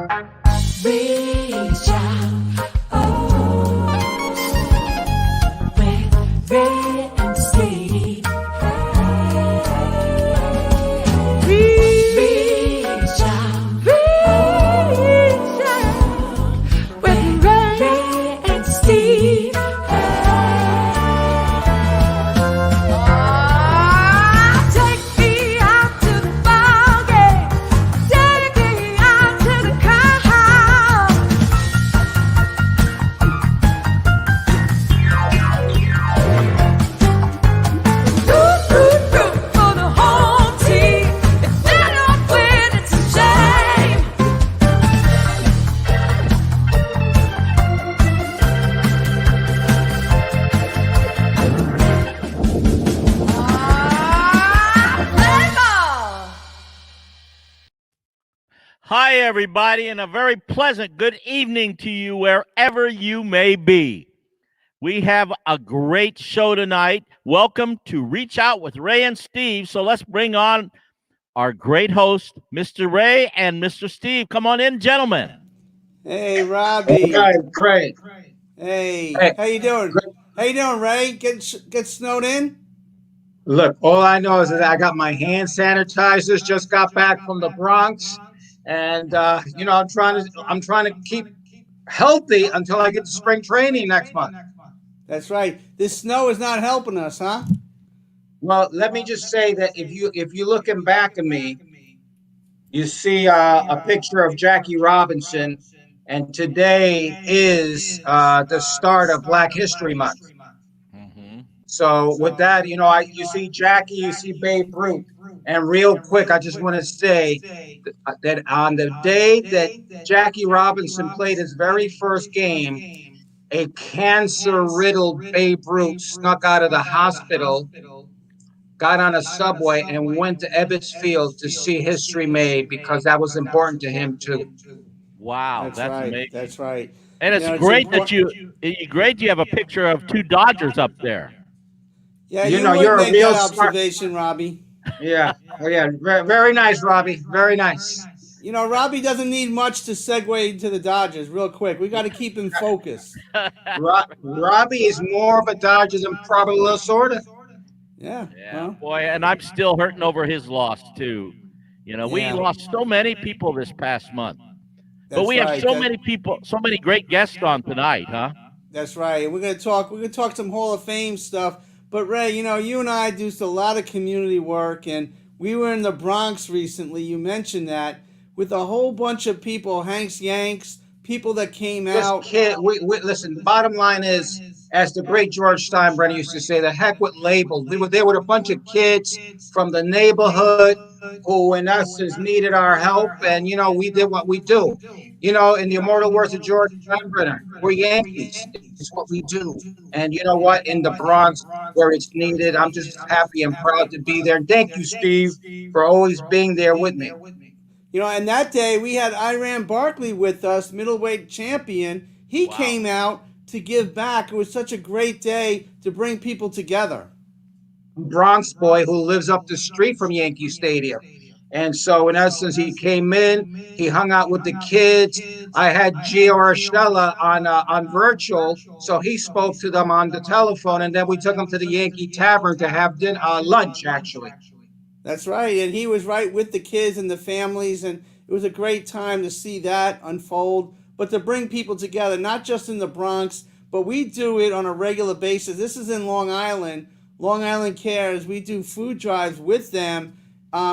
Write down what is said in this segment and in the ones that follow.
Reach out, oh, with Ray and Steve. Reach out, with Ray and Steve. Take me out to the ball game. Take me out to the car. Root for the home team. If they don't win, it's a shame. Play ball. Hi, everybody, and a very pleasant good evening to you wherever you may be. We have a great show tonight. Welcome to Reach Out with Ray and Steve. So let's bring on our great host, Mr. Ray and Mr. Steve. Come on in, gentlemen. Hey, Robbie. Okay, great. Hey, Hey, how you doing? great. How you doing, Ray? Get snowed in? Look, all I know is that I got my hand sanitizers. Just got back from the Bronx, and I'm trying to keep healthy until I get to spring training next month. That's right. This snow is not helping us, huh? Well, let me just say that if you looking back at me, you see a picture of Jackie Robinson, and today is the start of Black History Month. So with that, you see Jackie, you see Babe Ruth, and real quick, I just want to say that on the day that Jackie Robinson played his very first game, a cancer-riddled Babe Ruth snuck out of the hospital, got on a subway, and went to Ebbets Field to see history made because that was important to him too. Wow, that's right. amazing. That's right. And it's great that you have a picture of two Dodgers up there. Yeah, You you know, would you're a make real that smart- observation, Robbie. Yeah, oh, yeah, very nice, Robbie. Very nice. You know, Robbie doesn't need much to segue into the Dodgers. Real quick, we got to keep him focused. Robbie is more of a Dodgers than probably Lasorda. Yeah. Yeah, Well, boy, and I'm still hurting over his loss too. We Yeah. lost so many people this past month. But that's we have right. so many people, so many great guests on tonight, huh? That's right. And we're gonna talk some Hall of Fame stuff. But Ray, you and I do a lot of community work, and we were in the Bronx recently. You mentioned that with a whole bunch of people, Hanks Yanks, people that came out. Listen, the bottom line is, as the great George Steinbrenner used to say, the heck with labels. There were a bunch of kids from the neighborhood who, in essence, needed our help, and we did what we do. In the immortal words of George Steinbrenner, we're Yankees. It's what we do. And you know what? In the Bronx, where it's needed, I'm just happy and proud to be there. And thank you, Steve, for always being there with me. And that day we had Iran Barkley with us, middleweight champion. He came out to give back. It was such a great day to bring people together. Bronx boy who lives up the street from Yankee Stadium. And so, in essence, he came in, he hung out with the kids. I had Gio Urshela on virtual, so he spoke to them on the telephone, and then we took them to the Yankee Tavern to have lunch, actually. That's right, and he was right with the kids and the families, and it was a great time to see that unfold, but to bring people together, not just in the Bronx, but we do it on a regular basis. This is in Long Island. Long Island Cares. We do food drives with them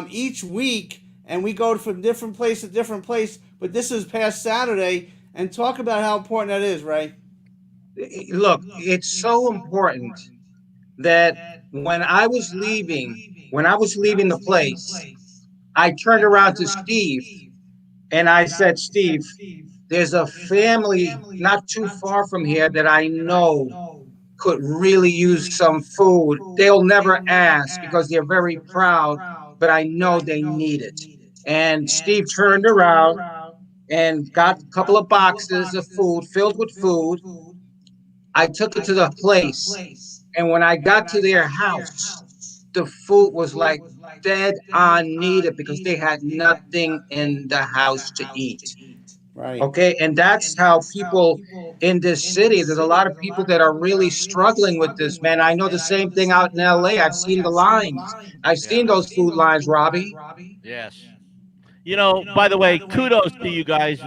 each week, and we go from different place to different place, but this is past Saturday, and talk about how important that is, Ray. Look, it's so important that when I was leaving the place, I turned around to Steve and I said, Steve, there's a family not too far from here that I know could really use some food. They'll never ask because they're very proud, but I know they need it. And Steve turned around and got a couple of boxes of food filled with food. I took it to the place. And when I got to their house, the food was like dead on needed because they had nothing in the house to eat. Right. Okay, and that's how people in this city, there's a lot of people that are really struggling with this, man. I know the same thing out in LA. I've seen the lines. I've Yeah. seen those food lines, Robbie. Yes. You know, by the way, kudos to you guys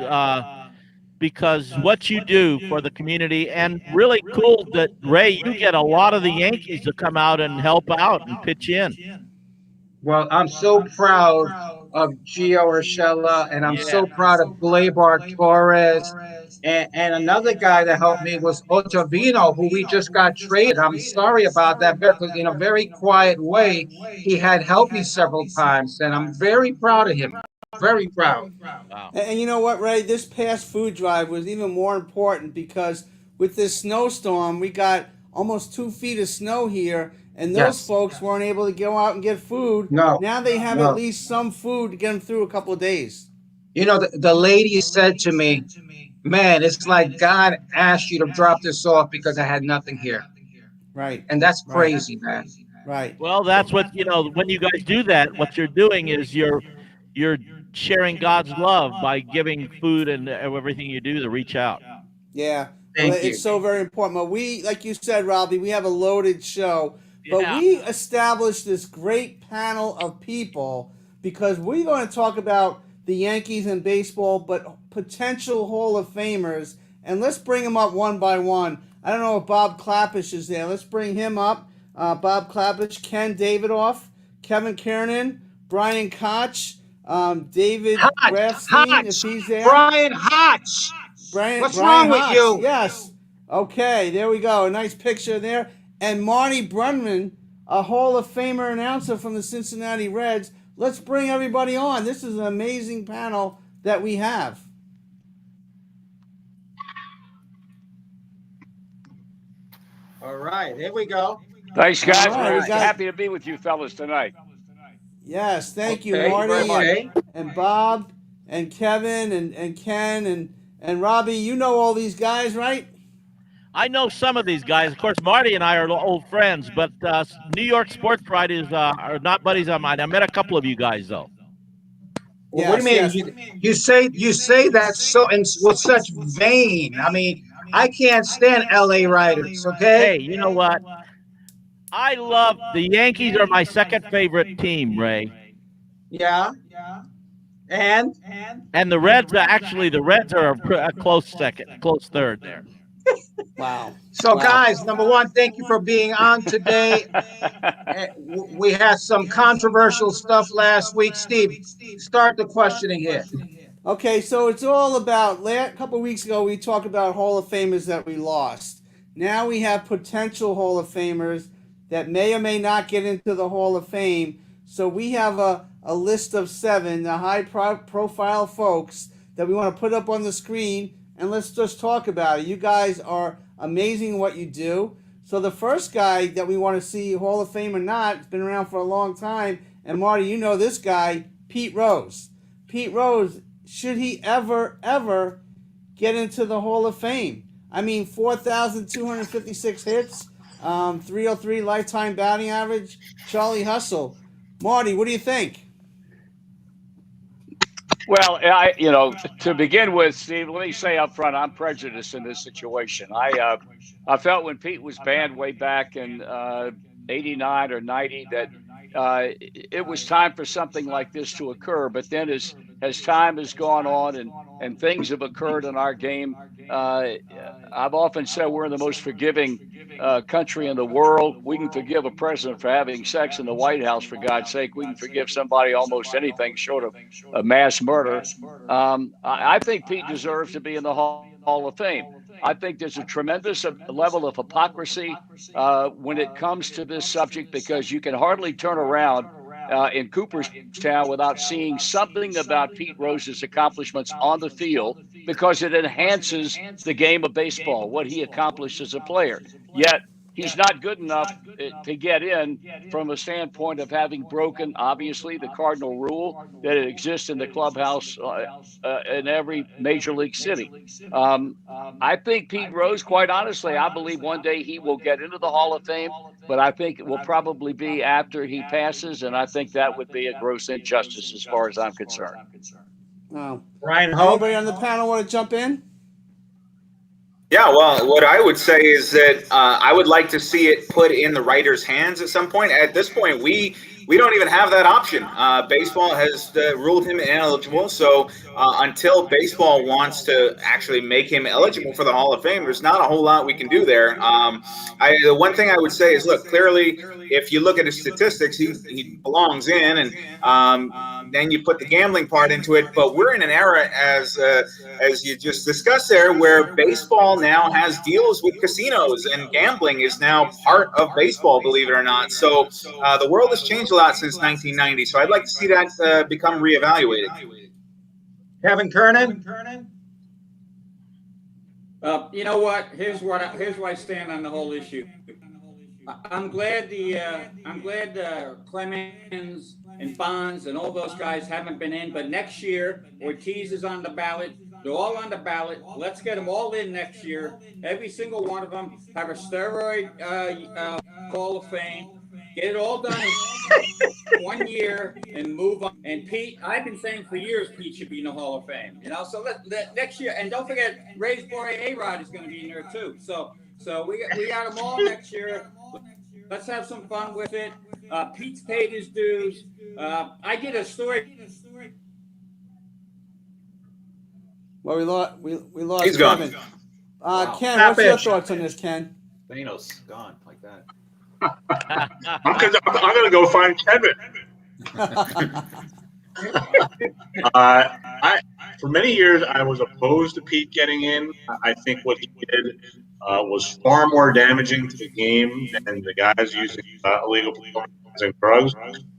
because what you do for the community, and really cool that, Ray, you get a lot of the Yankees to come out and help out and pitch in. Well, I'm so proud of Gio Urshela, and I'm Yeah. so proud of Gleyber Torres. And another guy that helped me was Ottavino, who we just got traded. I'm sorry about that, because in a very quiet way, he had helped me several times, and I'm very proud of him. Very proud. Wow. And you know what, Ray? This past food drive was even more important because with this snowstorm, we got almost 2 feet of snow here, and those Yes. folks weren't able to go out and get food. No, Now they have at no. least some food to get them through a couple of days. You know, the lady said to me, man, it's like God asked you to drop this off because I had nothing here. Right. And that's Right. crazy, man. Right. Well, that's what, when you guys do that, what you're doing is you're sharing God's love by giving food and everything you do to reach out. Yeah. Thank Well, you. it's so very important. But we, like you said, Robbie, we have a loaded show. But Yeah. we established this great panel of people because we're going to talk about the Yankees and baseball, but potential Hall of Famers. And let's bring them up one by one. I don't know if Bob Clappish is there. Let's bring him up. Bob Clappish, Ken Davidoff, Kevin Kiernan, Brian Koch, David Grafstein, if he's there. Brian Hotch. What's wrong with Hotz, you? Yes. Okay, there we go. A nice picture there. And Marty Brunman, a Hall of Famer announcer from the Cincinnati Reds. Let's bring everybody on. This is an amazing panel that we have. All right, here we go. Thanks, guys. All right, We're we got- happy to be with you fellas tonight. Yes, thank you, Okay, Marty okay. and Bob and Kevin and Ken and Robbie. You know all these guys, right? I know some of these guys. Of course, Marty and I are old friends, but New York Sports Pride are not buddies of mine. I met a couple of you guys, though. Well, what do you mean? Yes. You say that so and with such vain. I mean, I can't stand LA writers, Hey, okay? you know what? I love the Yankees are my second favorite team, Ray. Yeah. And And the Reds are a close second, close third there. Wow. so, Wow. guys, number one, thank you for being on today. We had some controversial stuff last week. Steve, start the questioning here. Okay, so it's all about. A couple of weeks ago, we talked about Hall of Famers that we lost. Now we have potential Hall of Famers that may or may not get into the Hall of Fame. So we have a list of 7, the high-profile folks that we want to put up on the screen, and let's just talk about it. You guys are amazing at what you do. So the first guy that we want to see, Hall of Fame or not, has been around for a long time, and Marty, you know this guy, Pete Rose. Pete Rose, should he ever get into the Hall of Fame? I mean, 4,256 hits, 303 lifetime batting average, Charlie Hustle. Marty, what do you think? Well, to begin with, Steve, let me say up front, I'm prejudiced in this situation. I felt when Pete was banned way back in 89 or 90 that it was time for something like this to occur. But then as time has gone on and things have occurred in our game, I've often said we're in the most forgiving country in the world. We can forgive a president for having sex in the White House, for God's sake. We can forgive somebody almost anything short of a mass murder. I think Pete deserves to be in the Hall of Fame. I think there's a tremendous level of hypocrisy when it comes to this subject, because you can hardly turn around in Cooperstown without seeing something about Pete Rose's accomplishments on the field, because it enhances the game of baseball, what he accomplished as a player. Yet he's not good enough to get in from a standpoint of having broken, obviously, the cardinal rule that exists in the clubhouse in every major league city. I think Pete Rose, quite honestly, I believe one day he will get into the Hall of Fame, but I think it will probably be after he passes, and I think that would be a gross injustice as far as I'm concerned. Oh. Brian Hope. Anybody on the panel want to jump in? Yeah, well, what I would say is that I would like to see it put in the writer's hands at some point. At this point, we don't even have that option. Baseball has ruled him ineligible, so until baseball wants to actually make him eligible for the Hall of Fame, there's not a whole lot we can do there. The one thing I would say is, look, clearly, if you look at his statistics, he belongs in, and then you put the gambling part into it. But we're in an era, as you just discussed there, where baseball now has deals with casinos, and gambling is now part of baseball, believe it or not. So the world has changed a lot since 1990. So I'd like to see that become reevaluated. Kevin Kernan. You know what? Here's where I stand on the whole issue. I'm glad Clemens and Bonds and all those guys haven't been in, but next year Ortiz is on the ballot. They're all on the ballot. Let's get them all in next year. Every single one of them have a steroid Hall of Fame. Get it all done in 1 year and move on. And Pete, I've been saying for years Pete should be in the Hall of Fame. So let next year, and don't forget Ray's boy A-Rod is going to be in there too. So we got them all next year. Let's have some fun with it. Pete's paid his dues. I did a story. Well, we lost He's gone. Kevin. Ken, what's your thoughts on this, Ken? Thanos gone like that. I'm gonna go find Kevin. For many years, I was opposed to Pete getting in. I think what he did was far more damaging to the game than the guys using illegal performances and drugs.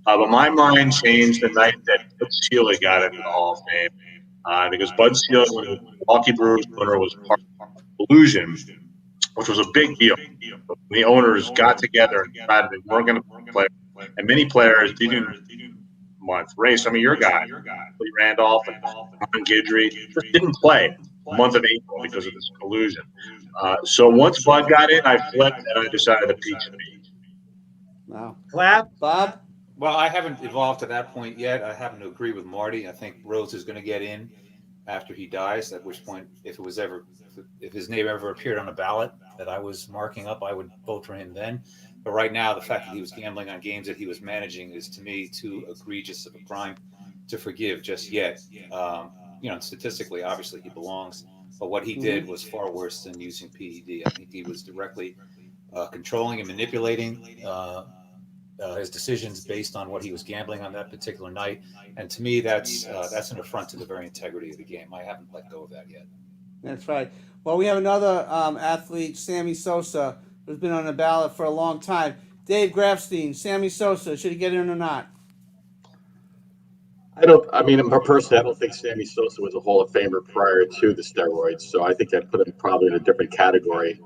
But my mind changed the night that Bud Selig got into the Hall of Fame, because Bud Selig, when the Milwaukee Brewers owner, was part of the collusion, which was a big deal. The owners got together and decided they weren't going to play, and many players didn't want Ray, some of your guys, Lee Randolph and Ron Guidry, just didn't play the month of April because of this collusion. So once Bud got in, I flipped and I decided to Pete should be. Wow. Clap. Bob? Well, I haven't evolved to that point yet. I happen to agree with Marty. I think Rose is going to get in after he dies, at which point, if his name ever appeared on a ballot that I was marking up, I would vote for him then. But right now, the fact that he was gambling on games that he was managing is, to me, too egregious of a crime to forgive just yet. Statistically, obviously, he belongs. But what he did was far worse than using PED. I think he was directly controlling and manipulating his decisions based on what he was gambling on that particular night. And to me, that's an affront to the very integrity of the game. I haven't let go of that yet. That's right. Well, we have another athlete, Sammy Sosa, who's been on the ballot for a long time. Dave Grafstein, Sammy Sosa, should he get in or not? Personally, I don't think Sammy Sosa was a Hall of Famer prior to the steroids, so I think I'd put him probably in a different category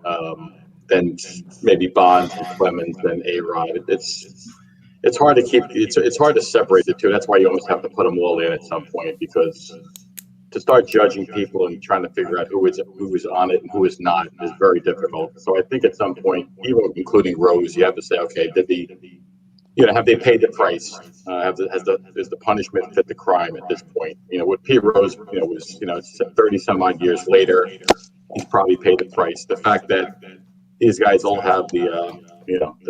than maybe Bonds and Clemens and A-Rod. It's hard to keep. It's hard to separate the two. That's why you almost have to put them all in at some point, because to start judging people and trying to figure out who is on it and who is not is very difficult. So I think at some point, even including Rose, you have to say, okay, have they paid the price? Has the punishment fit the crime at this point? With Pete Rose, was 30 some odd years later, he's probably paid the price. The fact that these guys all have the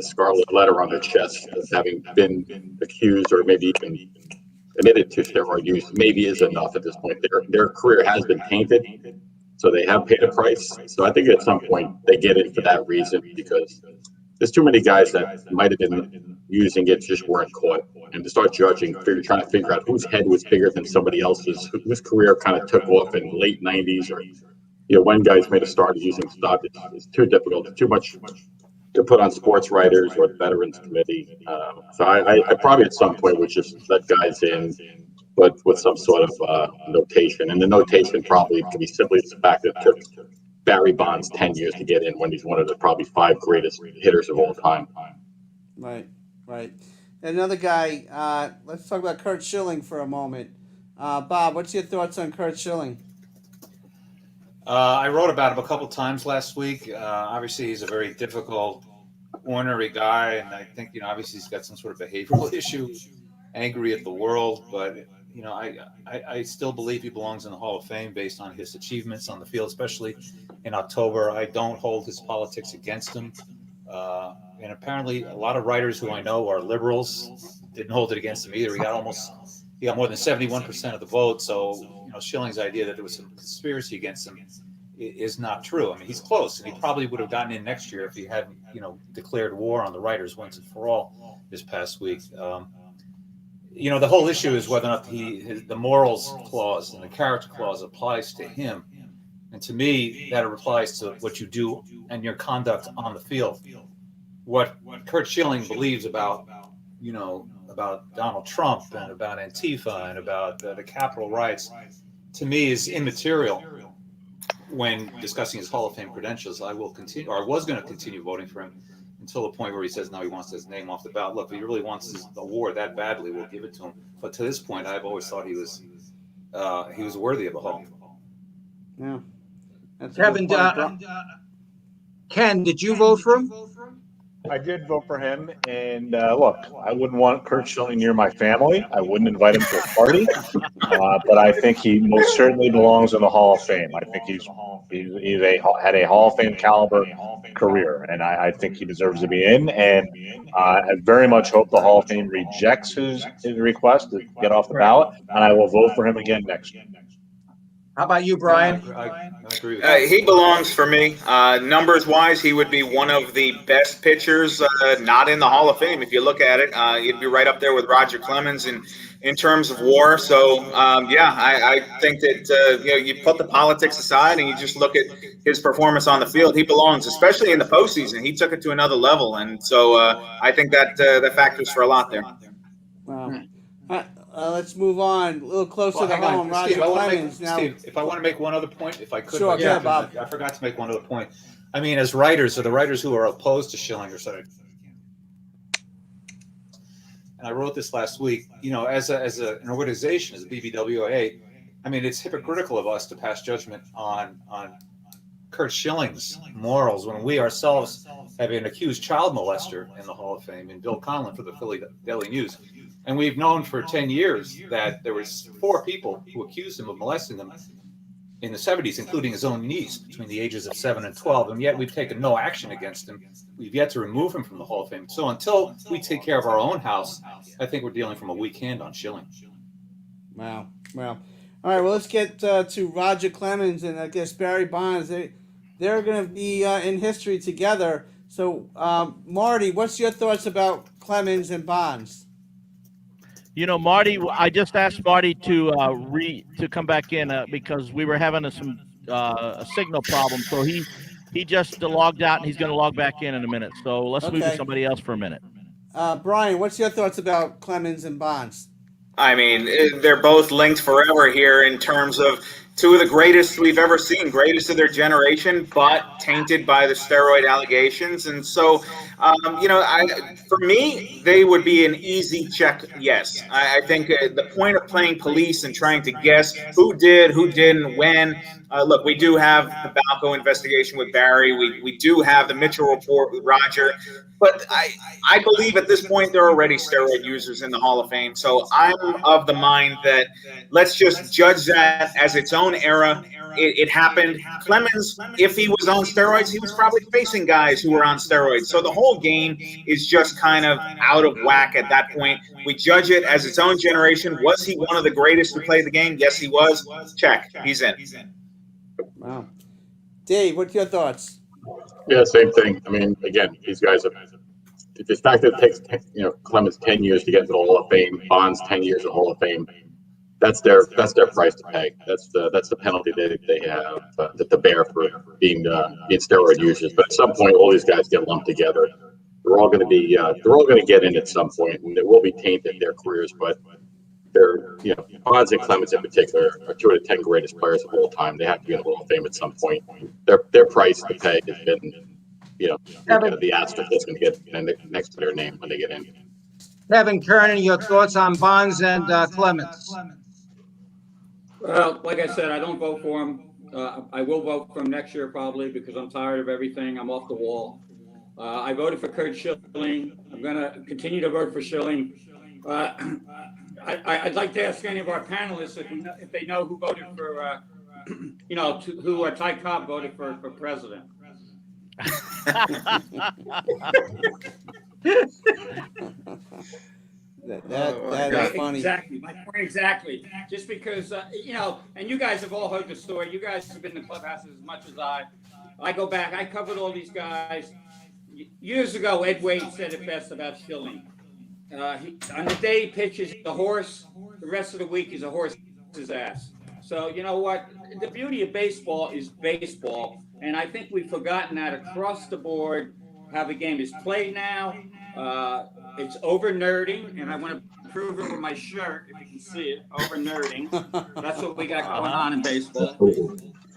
scarlet letter on their chest as having been accused or maybe even admitted to steroid use maybe is enough at this point. Their career has been tainted, so they have paid a price. So I think at some point they get it for that reason, because there's too many guys that might have been using it, just weren't caught. And to start judging, trying to figure out whose head was bigger than somebody else's, whose career kind of took off in the late 90s, or when guys made a start using stock, it's too difficult, too much to put on sports writers or the Veterans Committee. So I probably at some point would just let guys in, but with some sort of notation. And the notation probably can be simply the fact that it took Barry Bonds 10 years to get in when he's one of the probably 5 greatest hitters of all time. Right. And another guy, let's talk about Curt Schilling for a moment. Bob, what's your thoughts on Curt Schilling? I wrote about him a couple times last week. Obviously, he's a very difficult, ornery guy, and I think obviously he's got some sort of behavioral issue, angry at the world. But you know, I still believe he belongs in the Hall of Fame based on his achievements on the field, especially in October. I don't hold his politics against him. And apparently a lot of writers who I know are liberals didn't hold it against him either. He got more than 71% of the vote. So, you know, Schilling's idea that there was some conspiracy against him is not true. I mean, he's close, and he probably would have gotten in next year if he hadn't, you know, declared war on the writers once and for all this past week. You know, the whole issue is whether or not the morals clause and the character clause applies to him. And to me, that applies to what you do and your conduct on the field. What Curt Schilling believes about, you know, about Donald Trump and about Antifa and about the Capitol riots, to me is immaterial. When discussing his Hall of Fame credentials, I will continue, or I was going to continue voting for him until the point where he says now he wants his name off the ballot. Look, if he really wants his award that badly, we'll give it to him. But to this point, I've always thought he was worthy of a Hall. Yeah. That's a Kevin, good point. Ken, did you vote for him? I did vote for him, and look, I wouldn't want Curt Schilling near my family. I wouldn't invite him to a party, but I think he most certainly belongs in the Hall of Fame. I think he's had a Hall of Fame caliber career, and I think he deserves to be in. And I very much hope the Hall of Fame rejects his request to get off the ballot, and I will vote for him again next year. How about you, Brian? I agree with that. He belongs for me. Numbers wise, he would be one of the best pitchers not in the Hall of Fame. If you look at it, he'd be right up there with Roger Clemens in terms of WAR. So I think that you put the politics aside and you just look at his performance on the field. He belongs, especially in the postseason. He took it to another level, and so I think that factors for a lot there. Wow. Let's move on a little closer to home. Roger Clemens. Steve, if I want to make one other point, if I could. Sure, yeah, Bob. I forgot to make one other point. I mean, as writers, or the writers who are opposed to Schilling or something, and I wrote this last week, you know, as an organization, as a BBWA, I mean, it's hypocritical of us to pass judgment on Curt Schilling's morals when we ourselves have an accused child molester in the Hall of Fame, in Bill Conlon for the Philly Daily News. And we've known for 10 years that there was 4 people who accused him of molesting them in the 70s, including his own niece between the ages of 7 and 12. And yet we've taken no action against him. We've yet to remove him from the Hall of Fame. So until we take care of our own house, I think we're dealing from a weak hand on Schilling. Wow. All right, well, let's get to Roger Clemens and I guess Barry Bonds. They're going to be in history together. So, Marty, what's your thoughts about Clemens and Bonds? You know, Marty, I just asked Marty to come back in because we were having a signal problem. So he just logged out, and he's going to log back in a minute. So let's move to somebody else for a minute. Brian, what's your thoughts about Clemens and Bonds? I mean, they're both linked forever here in terms of 2 of the greatest we've ever seen, greatest of their generation, but tainted by the steroid allegations. And so, for me, they would be an easy check. Yes, I think the point of playing police and trying to guess who did, who didn't, when. Look, we do have the Balco investigation with Barry. We do have the Mitchell report with Roger. But I believe at this point there are already steroid users in the Hall of Fame. So I'm of the mind that let's just judge that as its own era. It happened. Clemens, if he was on steroids, he was probably facing guys who were on steroids. So the whole game is just kind of out of whack at that point. We judge it as its own generation. Was he one of the greatest to play the game? Yes, he was. Check. He's in. Wow. Dave, what's your thoughts? Yeah, same thing. I mean, again, these guys have the fact that it takes Clemens 10 years to get into the Hall of Fame, Bonds 10 years in the Hall of Fame. That's their price to pay. That's the penalty they have to bear for being steroid users. But at some point, all these guys get lumped together. They're all going to get in at some point, and it will be tainted their careers. But they're Bonds and Clemens in particular are 2 of the 10 greatest players of all time. They have to be in the Hall of Fame at some point. Their price to pay has been the asterisk that's going to get next to their name when they get in. Kevin Kernan, your thoughts on Bonds and Clemens? Well, like I said, I don't vote for him. I will vote for him next year probably because I'm tired of everything. I'm off the wall. I voted for Curt Schilling. I'm going to continue to vote for Schilling. I'd like to ask any of our panelists if they know who voted for, who Ty Cobb voted for president. That is funny. Exactly. My point exactly. Just because, and you guys have all heard the story. You guys have been in the clubhouse as much as I go back. I covered all these guys. Years ago, Ed Wade said it best about Schilling. On the day he pitches the horse, the rest of the week he's a horse's ass. So you know what? The beauty of baseball is baseball. And I think we've forgotten that across the board, how the game is played now. It's over nerding, and I want to prove it with my shirt, if you can see it, over nerding. That's what we got going on in baseball.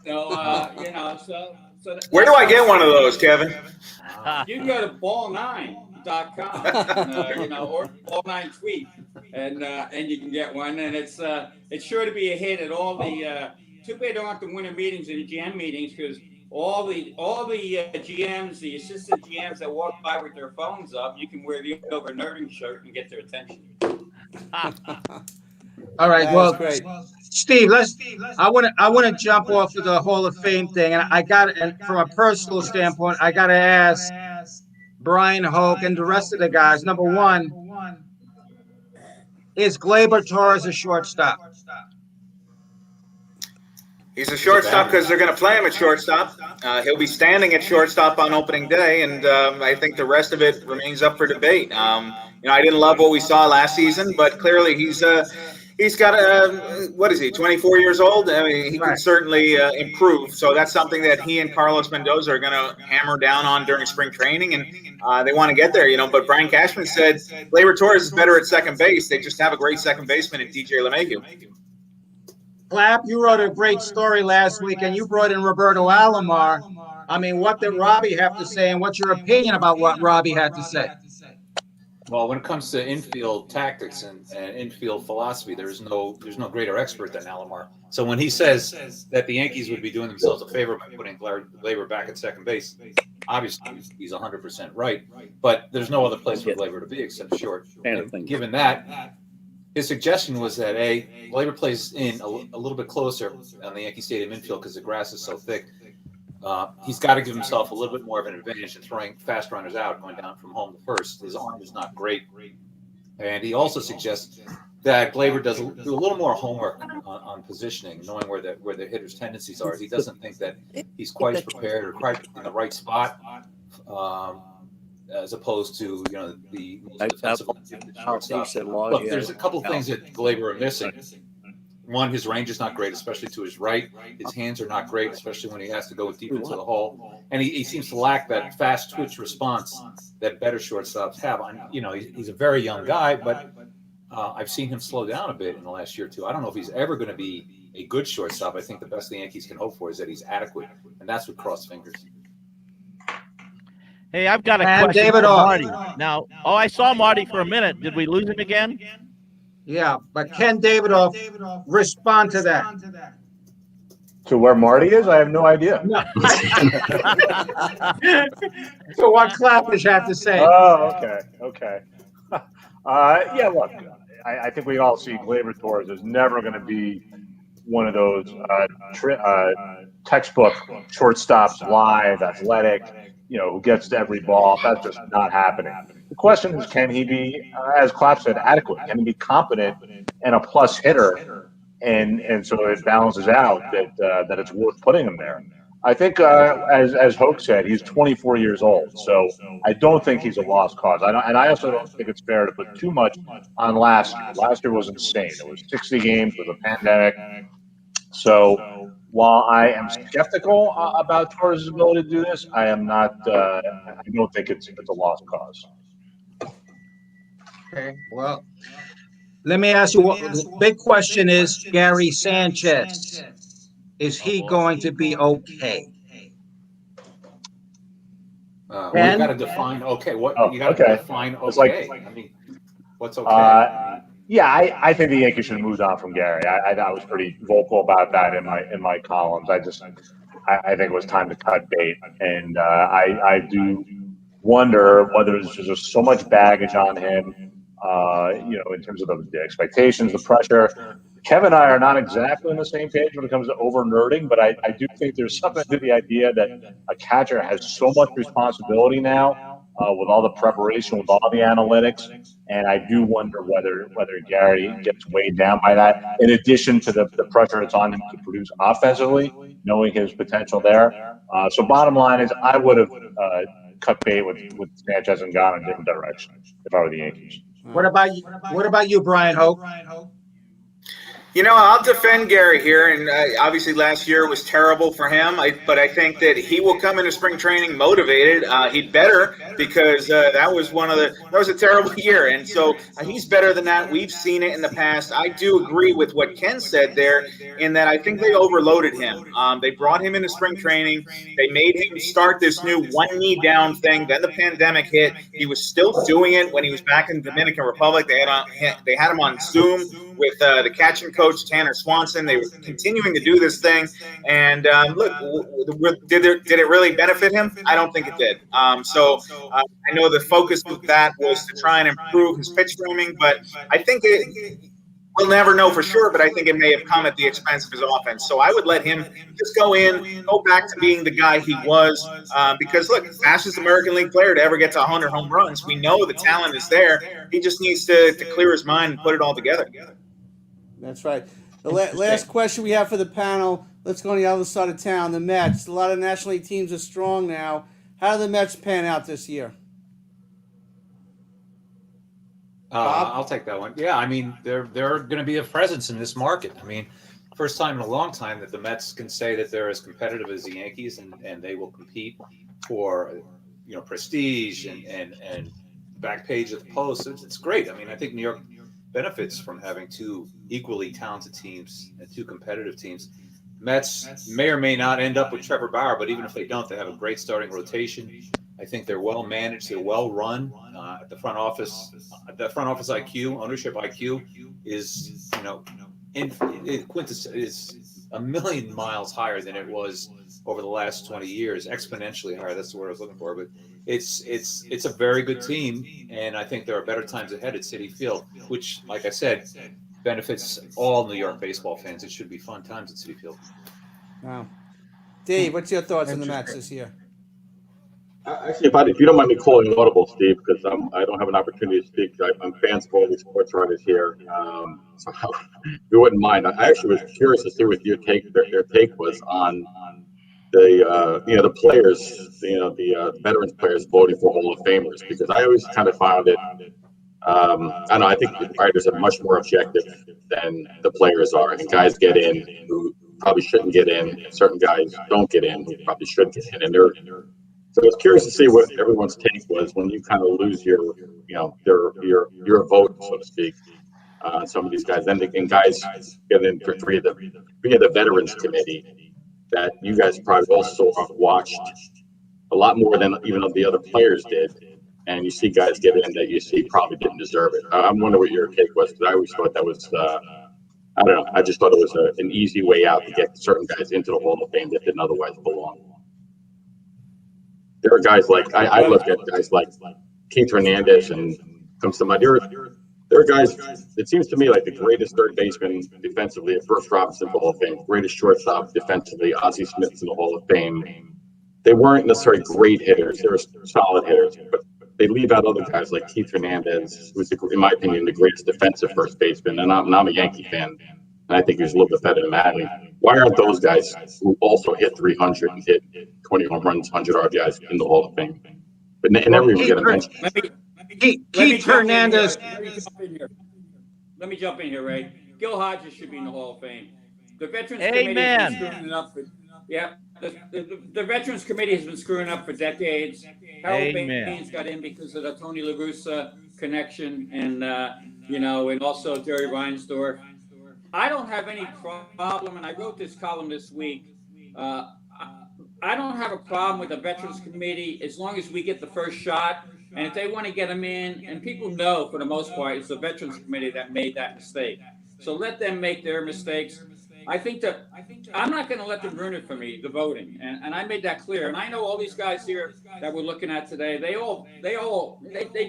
So, Where do I get one of those, Kevin? You can go to ball9.com, or ball9 tweet, and you can get one. And it's sure to be a hit at all the. Too bad there aren't the winter meetings and the GM meetings, because all the GMs, the assistant GMs that walk by with their phones up, you can wear the over nerding shirt and get their attention. All right. That Well, is great. Steve, I want to jump off of the Hall of Fame thing, and from a personal standpoint, I got to ask Brian Hoke and the rest of the guys. Number one, is Gleyber Torres a shortstop? He's a shortstop because they're going to play him at shortstop. He'll be standing at shortstop on opening day, and I think the rest of it remains up for debate. I didn't love what we saw last season, but clearly he's got what is he, 24 years old? I mean, he can certainly improve. So that's something that he and Carlos Mendoza are going to hammer down on during spring training, and they want to get there, But Brian Cashman said Gleyber Torres is better at second base. They just have a great second baseman in DJ LeMahieu. Clapp, you wrote a great story last week, and you brought in Roberto Alomar. I mean, what did Robbie have to say, and what's your opinion about what Robbie had to say? Well, when it comes to infield tactics and infield philosophy, there's no greater expert than Alomar. So when he says that the Yankees would be doing themselves a favor by putting Gleyber back at second base, obviously he's 100% right. But there's no other place for Gleyber to be except short. And given that, his suggestion was that Gleyber plays in a little bit closer on the Yankee Stadium infield because the grass is so thick. He's got to give himself a little bit more of an advantage in throwing fast runners out, going down from home to first. His arm is not great. And he also suggests that Gleyber does do a little more homework on positioning, knowing where the hitter's tendencies are. He doesn't think that he's quite as prepared or quite in the right spot, as opposed to the most defensive shortstop. Look, there's a couple things that Gleyber are missing. One, his range is not great, especially to his right. His hands are not great, especially when he has to go deep into the hole. And he seems to lack that fast twitch response that better shortstops have. He's a very young guy, but I've seen him slow down a bit in the last year or two. I don't know if he's ever going to be a good shortstop. I think the best the Yankees can hope for is that he's adequate, and that's with crossed fingers. Hey, I've got a And question David for Orr. Marty. Now, I saw Marty for a minute. Did we lose him again? Yeah, but Ken Davidoff, respond to that. To where Marty is, I have no idea. So what Clappish had to say. Oh, okay. Yeah, look, I think we all see Gleyber Torres is never going to be one of those textbook shortstops, live, athletic, who gets to every ball. That's just not happening. The question is, can he be, as Clapp said, adequate? Can he be competent and a plus hitter? And so it balances out that it's worth putting him there. I think, as Hoke said, he's 24 years old, so I don't think he's a lost cause. I also don't think it's fair to put too much on last year. Last year was insane. It was 60 games with a pandemic. So while I am skeptical about Torres' ability to do this, I am not. I don't think it's a lost cause. Okay, well, let me ask you, what the big question is, Gary Sanchez. Is he going to be okay? We got to define okay. What you got to define okay? I mean, what's okay? Yeah, I think the Yankees should have moved on from Gary. I was pretty vocal about that in my columns. I think it was time to cut bait, and I do wonder whether there's just so much baggage on him in terms of the expectations, the pressure. Kevin and I are not exactly on the same page when it comes to over nerding, but I do think there's something to the idea that a catcher has so much responsibility now with all the preparation, with all the analytics, and I do wonder whether Gary gets weighed down by that. In addition to the pressure that's on him to produce offensively, knowing his potential there. So bottom line is, I would have cut bait with Sanchez and gone in a different direction if I were the Yankees. What about you? What about you, Brian Hope? I'll defend Gary here, and obviously last year was terrible for him. But I think that he will come into spring training motivated. He'd better, because that was a terrible year, and so he's better than that. We've seen it in the past. I do agree with what Ken said there, in that I think they overloaded him. They brought him into spring training. They made him start this new one knee down thing. Then the pandemic hit. He was still doing it when he was back in the Dominican Republic. They had him on Zoom with the catching coach Tanner Swanson. They were continuing to do this thing, and look, did it really benefit him? I don't think it did. So I know the focus of that was to try and improve his pitch framing, but I think we'll never know for sure, but I think it may have come at the expense of his offense. So I would let him just go back to being the guy he was, because, look, fastest American League player to ever get to 100 home runs. We know the talent is there. He just needs to clear his mind and put it all together. That's right. The last question we have for the panel. Let's go on the other side of town. The Mets. A lot of National League teams are strong now. How do the Mets pan out this year? I'll take that one. Yeah, I mean, they're going to be a presence in this market. I mean, first time in a long time that the Mets can say that they're as competitive as the Yankees, and they will compete for prestige and back page of the Post. It's great. I mean, I think New York benefits from having two equally talented teams and two competitive teams. Mets may or may not end up with Trevor Bauer, but even if they don't, they have a great starting rotation. I think they're well managed, they're well run. The front office IQ, ownership IQ is is a million miles higher than it was over the last 20 years, exponentially higher. That's the word I was looking for. But it's a very good team, and I think there are better times ahead at Citi Field, which, like I said, benefits all New York baseball fans. It should be fun times at Citi Field. Wow. Dave, what's your thoughts on the Mets this year? Actually, if you don't mind me calling an audible, Steve, because I don't have an opportunity to speak. I'm fans of all these sports writers here, so if you wouldn't mind, I actually was curious to see what your take was on the players, the veterans players voting for Hall of Famers, because I always kind of found it. I don't know. I think the writers are much more objective than the players are, and guys get in who probably shouldn't get in. Certain guys don't get in who probably should get in, and so I was curious to see what everyone's take was when you kind of lose your vote, so to speak, on some of these guys. Then guys get in for three of the veterans committee that you guys probably also watched a lot more than even the other players did. And you see guys get in that you see probably didn't deserve it. I'm wondering what your take was, because I always thought that was, I don't know, I just thought it was an easy way out to get certain guys into the Hall of Fame that didn't otherwise belong. There are guys like, I look at guys like Keith Hernandez and comes to mind. There are guys, it seems to me like the greatest third baseman defensively at Bruce Robinson in the Hall of Fame, greatest shortstop defensively, Ozzie Smith's in the Hall of Fame. They weren't necessarily great hitters, they were solid hitters, but they leave out other guys like Keith Hernandez, who's, in my opinion, the greatest defensive first baseman. And I'm a Yankee fan, and I think he's a little bit better than Mattingly. Why aren't those guys who also hit 300 and hit 20 home runs, 100 RBIs in the Hall of Fame? But never even get a mention. Keith Hernandez. Let me jump in here, Ray. Gil Hodges should be in the Hall of Fame. The Veterans Amen. Committee has been screwing it up the Veterans Committee has been screwing up for decades. Harold Baines got in because of the Tony La Russa connection, and and also Jerry Reinsdorf. I don't have any problem, and I wrote this column this week. I don't have a problem with the Veterans Committee as long as we get the first shot. And if they want to get them in, and people know for the most part, it's the Veterans Committee that made that mistake. So let them make their mistakes. I think that I'm not going to let them ruin it for me, the voting, and I made that clear. And I know all these guys here that we're looking at today. They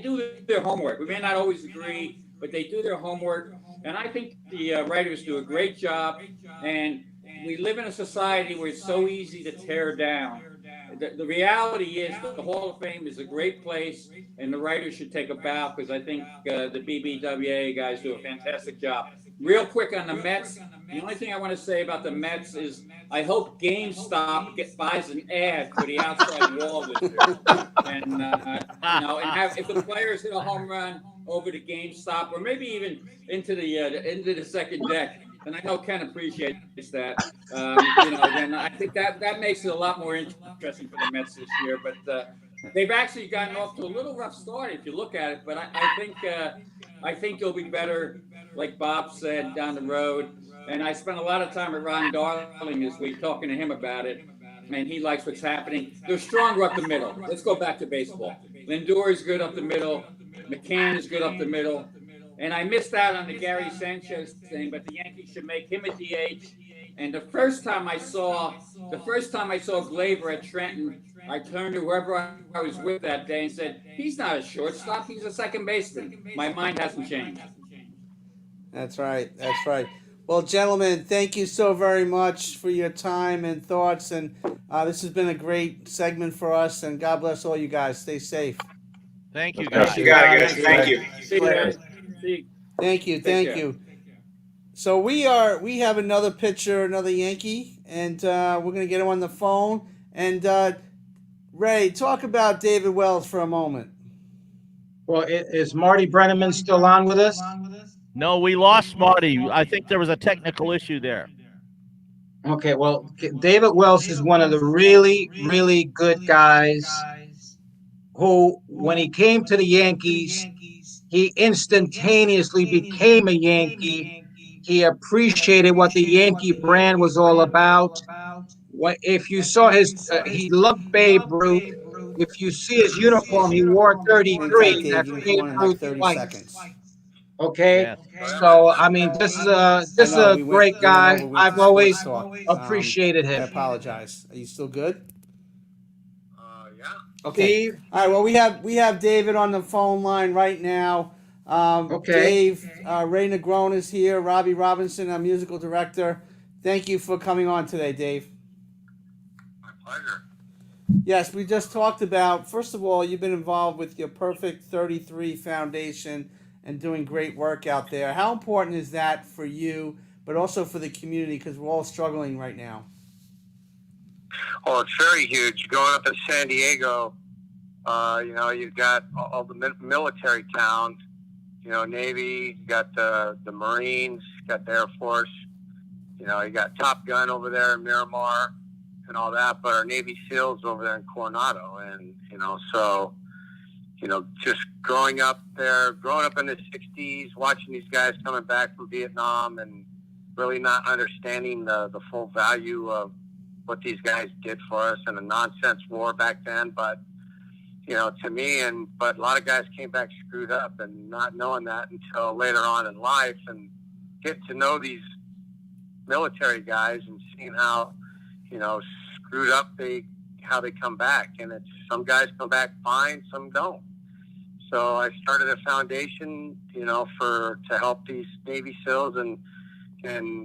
do their homework. We may not always agree, but they do their homework. And I think the writers do a great job. And we live in a society where it's so easy to tear down. The reality is that the Hall of Fame is a great place, and the writers should take a bow, because I think the BBWA guys do a fantastic job. Real quick on the Mets, the only thing I want to say about the Mets is I hope GameStop buys an ad for the outside wall this year. And, if the players hit a home run over to GameStop, or maybe even into the second deck, and I know Ken appreciates that. Then I think that makes it a lot more interesting for the Mets this year. But they've actually gotten off to a little rough start if you look at it. But I think it'll be better, like Bob said, down the road. And I spent a lot of time with Ron Darling this week talking to him about it, and he likes what's happening. They're stronger up the middle. Let's go back to baseball. Lindor is good up the middle. McCann is good up the middle. And I missed out on the Gary Sanchez thing, but the Yankees should make him a DH. And the first time I saw Gleyber at Trenton, I turned to whoever I was with that day and said, he's not a shortstop, he's a second baseman. My mind hasn't changed. That's right. That's right. Well, gentlemen, thank you so very much for your time and thoughts. And this has been a great segment for us. And God bless all you guys. Stay safe. Thank you, guys. You got it, guys. Thank you. See you guys. Thank you. Take Thank care. you. So we have another pitcher, another Yankee, and we're going to get him on the phone. And Ray, talk about David Wells for a moment. Well, is Marty Brenneman still on with us? No, we lost Marty. I think there was a technical issue there. Okay, well, David Wells is one of the really, really good guys who, when he came to the Yankees, he instantaneously became a Yankee. He appreciated what the Yankee brand was all about. If you saw he loved Babe Ruth. If you see his uniform, he wore 33. That's Babe Ruth twice. Okay, so I mean, this is a great guy. I've always appreciated I him. apologize. Are you still good? Yeah. Okay. Steve? All right. Well, we have David on the phone line right now. Okay. Dave, Ray Negron is here. Robbie Robinson, our musical director. Thank you for coming on today, Dave. My pleasure. Yes, we just talked about, first of all, you've been involved with your Perfect 33 Foundation and doing great work out there. How important is that for you, but also for the community, because we're all struggling right now? Oh, it's very huge. Going up to San Diego, you've got all the military towns, Navy, you got the Marines, you got the Air Force, you got Top Gun over there in Miramar and all that, but our Navy SEALs over there in Coronado. And, just growing up in the 60s, watching these guys coming back from Vietnam and really not understanding the full value of what these guys did for us in a nonsense war back then. But, to me, but a lot of guys came back screwed up, and not knowing that until later on in life, and getting to know these military guys and seeing how, screwed up how they come back. And it's, some guys come back fine, some don't. So I started a foundation, to help these Navy SEALs and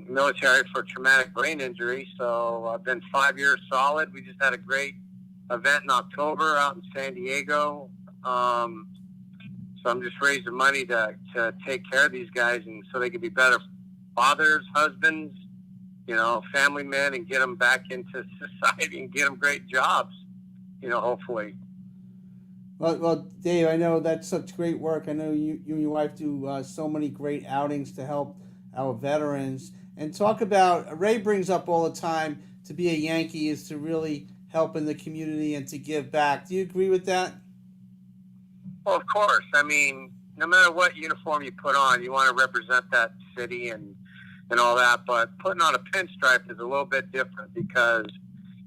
military for traumatic brain injury. So I've been 5 years solid. We just had a great event in October out in San Diego. So I'm just raising money to take care of these guys, and so they can be better fathers, husbands, family men, and get them back into society and get them great jobs, hopefully. Well, Dave, I know that's such great work. I know you and your wife do so many great outings to help our veterans. And talk about, Ray brings up all the time, to be a Yankee is to really help in the community and to give back. Do you agree with that? Well, of course. I mean, no matter what uniform you put on, you want to represent that city and all that. But putting on a pinstripe is a little bit different because,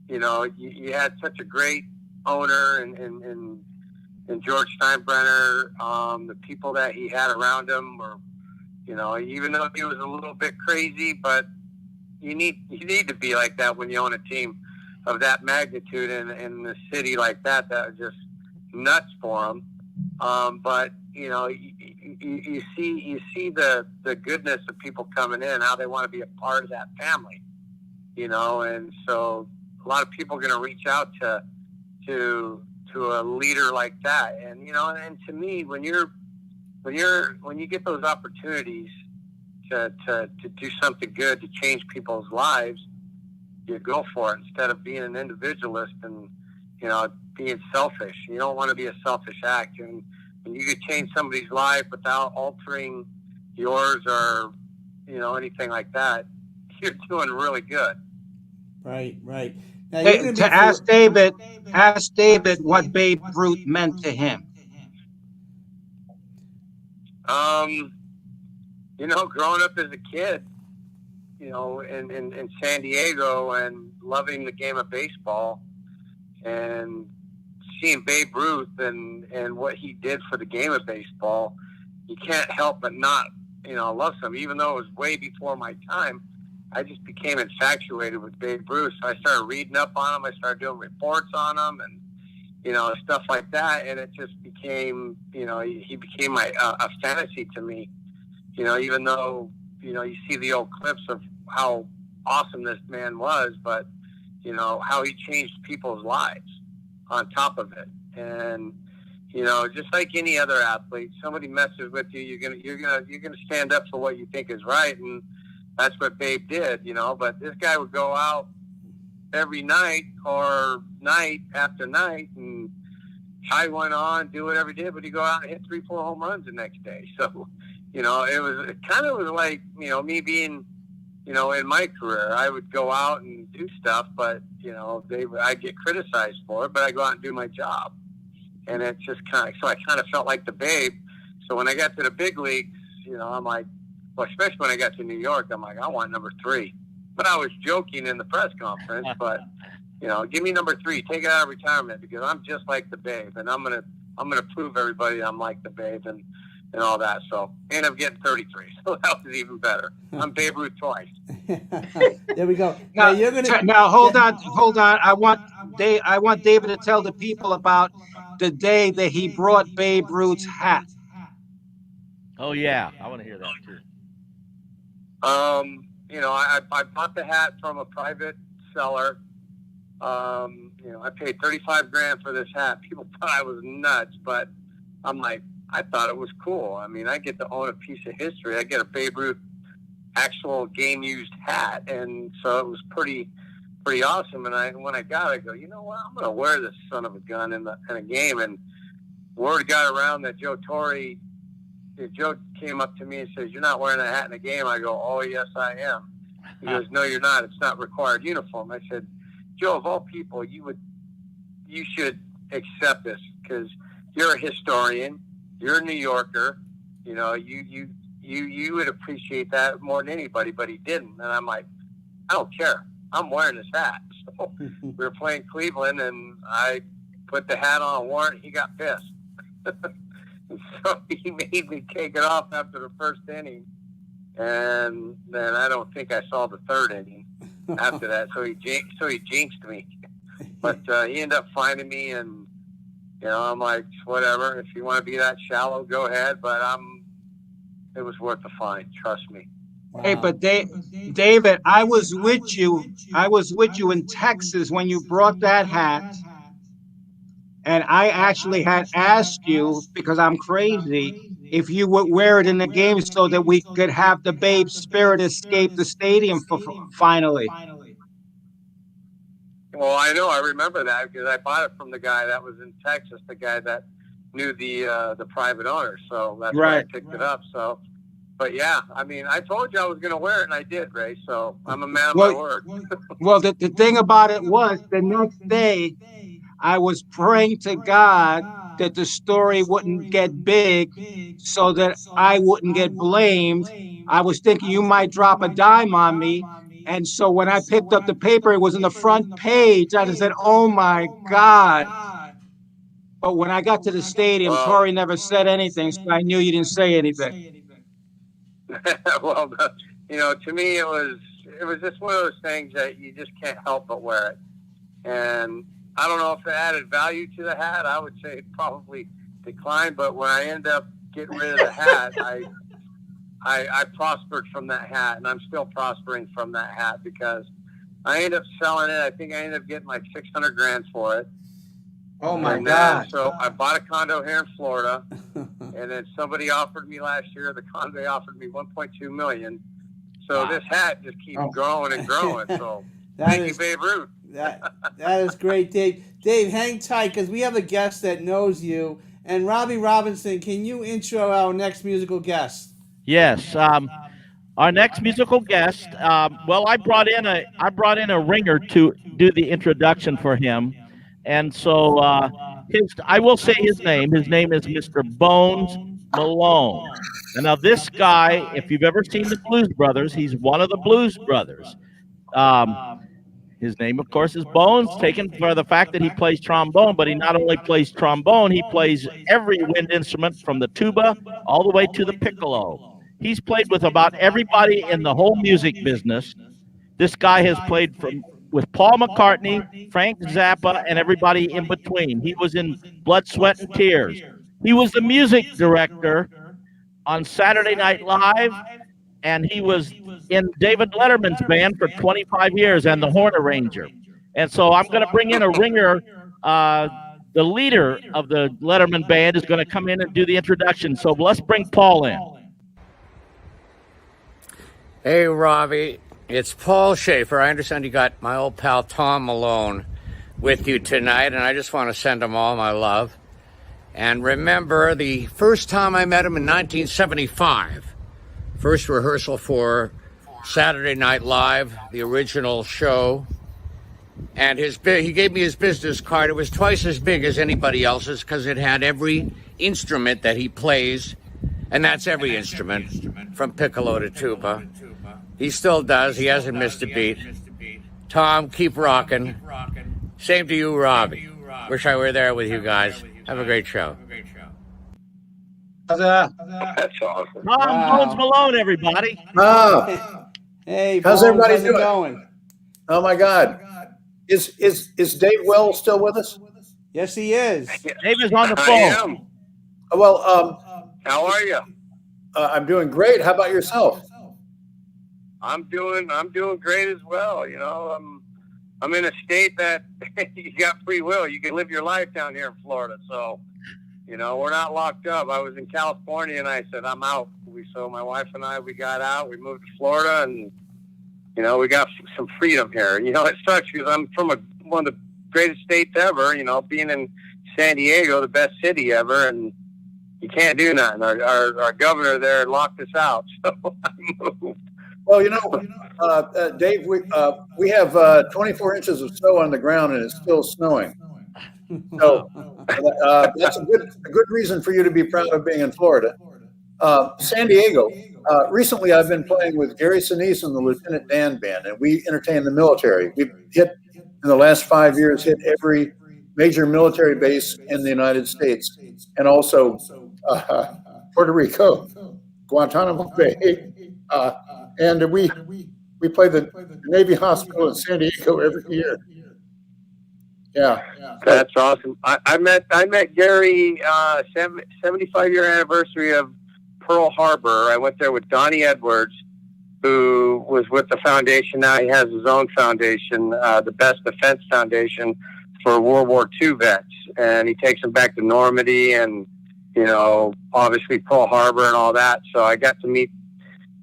you had such a great owner and George Steinbrenner. The people that he had around him were, even though he was a little bit crazy, but, you need to be like that when you own a team of that magnitude in a city like that was just nuts for them. But you know, you see the goodness of people coming in, how they want to be a part of that family, you know, and so a lot of people are going to reach out to a leader like that, and you know, and to me, when you get those opportunities to do something good, to change people's lives, you go for it instead of being an individualist and, you know, being selfish. You don't want to be a selfish act. And you could change somebody's life without altering yours or, you know, anything like that, you're doing really good. Right. Now, Hey, you're gonna to be ask David what Babe Ruth meant to him. You know, growing up as a kid, you know, in San Diego and loving the game of baseball and seeing Babe Ruth and what he did for the game of baseball, you can't help but not, you know, love him. Even though it was way before my time, I just became infatuated with Babe Ruth. So I started reading up on him. I started doing reports on him and, you know, stuff like that. And it just became, you know, he became a fantasy to me. You know, even though, you know, you see the old clips of how awesome this man was, but, you know, how he changed people's lives on top of it. And, you know, just like any other athlete, somebody messes with you, you're gonna stand up for what you think is right. And that's what Babe did, you know, but this guy would go out every night or night after night and I went on, do whatever he did, but he'd go out and hit 3-4 home runs the next day. So, you know, it kind of was like, you know, me being, you know, in my career, I would go out and do stuff, but, you know, I'd get criticized for it, but I go out and do my job. And it's just so I kind of felt like the Babe. So when I got to the big leagues, you know, I'm like, well, especially when I got to New York, I'm like, I want number 3. But I was joking in the press conference, but, you know, give me number 3, take it out of retirement because I'm just like the Babe. And I'm gonna prove everybody I'm like the Babe and all that. So I ended up getting 33. So that was even better. I'm Babe Ruth twice. There we go. Now, you're gonna now hold on. I want David to tell the people about the day that he brought Babe Ruth's hat. Oh yeah, I want to hear that too. You know, I bought the hat from a private seller. You know, I paid $35,000 for this hat. People thought I was nuts, but I'm like, I thought it was cool. I mean, I get to own a piece of history. I get a Babe Ruth actual game used hat, and so it was pretty awesome. And when I got it, I go, you know what? I'm gonna wear this son of a gun in a game. And word got around that Joe Torre. Joe came up to me and says, "You're not wearing a hat in a game." I go, "Oh yes, I am." He goes, "No, you're not. It's not required uniform." I said, "Joe, of all people, you should accept this because you're a historian. You're a New Yorker. You know, you would appreciate that more than anybody." But he didn't, and I'm like, "I don't care. I'm wearing this hat." So we were playing Cleveland, and I put the hat on a warrant. He got pissed. So he made me take it off after the first inning, and then I don't think I saw the third inning after that. So he jinxed me, but he ended up finding me, and you know, I'm like, whatever. If you want to be that shallow, go ahead. But it was worth the fine. Trust me. Wow. Hey, but David, I was with you. I was with you in Texas when you brought that hat. And I actually had asked you, because I'm crazy, if you would wear it in the game so that we could have the Babe spirit escape the stadium finally. Well, I know. I remember that because I bought it from the guy that was in Texas, the guy that knew the private owner. So that's why I picked it up. So, but yeah, I mean, I told you I was going to wear it, and I did, Ray. So I'm a man of my word. Well, the thing about it was the next day, I was praying to God that the story wouldn't get big so that I wouldn't get blamed. I was thinking you might drop a dime on me. And so when I picked up the paper, it was in the front page. I just said, oh my God. But when I got to the stadium, Torre never said anything, so I knew you didn't say anything. Well, you know, to me, it was was just one of those things that you just can't help but wear it. And I don't know if it added value to the hat. I would say it probably declined. But when I ended up getting rid of the hat, I prospered from that hat, and I'm still prospering from that hat because I ended up selling it. I think I ended up getting like $600,000 for it. Oh my And God! so I bought a condo here in Florida, and then somebody offered me last year. The condo offered me $1.2 million. So this hat just keeps growing and growing. So thank you, Babe Ruth. That is great, Dave. Dave, hang tight because we have a guest that knows you. And Robbie Robinson, can you intro our next musical guest? Yes. Our next musical guest. Well, I brought in a ringer to do the introduction for him, and so I will say his name. His name is Mr. Bones Malone. And now this guy, if you've ever seen the Blues Brothers, he's one of the Blues Brothers. His name, of course, is Bones, taken for the fact that he plays trombone, but he not only plays trombone, he plays every wind instrument from the tuba all the way to the piccolo. He's played with about everybody in the whole music business. This guy has played with Paul McCartney, Frank Zappa, and everybody in between. He was in Blood, Sweat, and Tears. He was the music director on Saturday Night Live, and he was in David Letterman's band for 25 years and the horn arranger. And so I'm going to bring in a ringer. The leader of the Letterman band is going to come in and do the introduction. So let's bring Paul in. Hey, Robbie. It's Paul Schaefer. I understand you got my old pal Tom Malone with you tonight, and I just want to send him all my love. And remember, the first time I met him in 1975, first rehearsal for Saturday Night Live, the original show. And he gave me his business card. It was twice as big as anybody else's because it had every instrument that he plays. And that's every instrument, from piccolo to tuba. He still does. He hasn't missed a beat. Tom, keep rocking. Same to you, Robbie. Wish I were there with you guys. Have a great show. That's awesome. Tom Bones Malone, everybody. Oh, Hey, how's Bones, everybody how's it doing? going? Oh my God, is Dave Wells still with us? Yes, he is. Dave is on the I phone. am. Well, How are you? I'm doing great. How about yourself? I'm doing great as well. You know, I'm in a state that you got free will. You can live your life down here in Florida. So, you know, we're not locked up. I was in California and I said, I'm out. So my wife and I, we got out, we moved to Florida, and, you know, we got some freedom here. You know, it sucks because I'm from one of the greatest states ever, you know, being in San Diego, the best city ever, and you can't do nothing. Our governor there locked us out, so I moved. Well, you know, Dave, we have 24 inches of snow on the ground, and it's still snowing. So that's a good reason for you to be proud of being in Florida. San Diego. Recently, I've been playing with Gary Sinise and the Lieutenant Dan Band, and we entertain the military. We've hit, in the last 5 years, hit every major military base in the United States, and also Puerto Rico, Guantanamo Bay, and we play the Navy Hospital in San Diego every year. Yeah, that's awesome. I met Gary 75-year anniversary of Pearl Harbor. I went there with Donnie Edwards, who was with the foundation. Now he has his own foundation, the Best Defense Foundation for World War II vets, and he takes them back to Normandy and, you know, obviously Pearl Harbor and all that. So I got to meet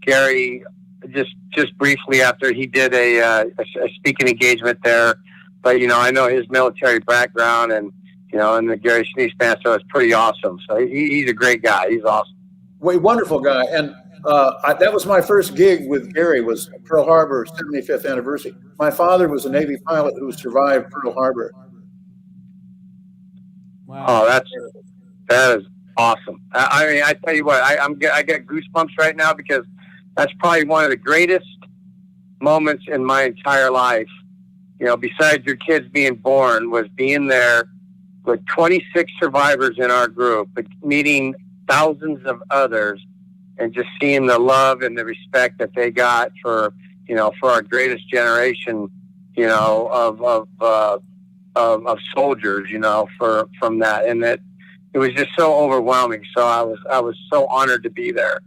Gary just briefly after he did a speaking engagement there. But, you know, I know his military background and, you know, and the Gary Sinise band, so it's pretty awesome. So he's a great guy. He's awesome. Wonderful guy. And that was my first gig with Gary, was Pearl Harbor 75th anniversary. My father was a Navy pilot who survived Pearl Harbor. Wow. Oh, that is awesome. I mean, I tell you what, I get goosebumps right now because that's probably one of the greatest moments in my entire life. You know, besides your kids being born, was being there with 26 survivors in our group, but meeting thousands of others and just seeing the love and the respect that they got for, for our greatest generation, of soldiers, from that, and it was just so overwhelming. So I was so honored to be there.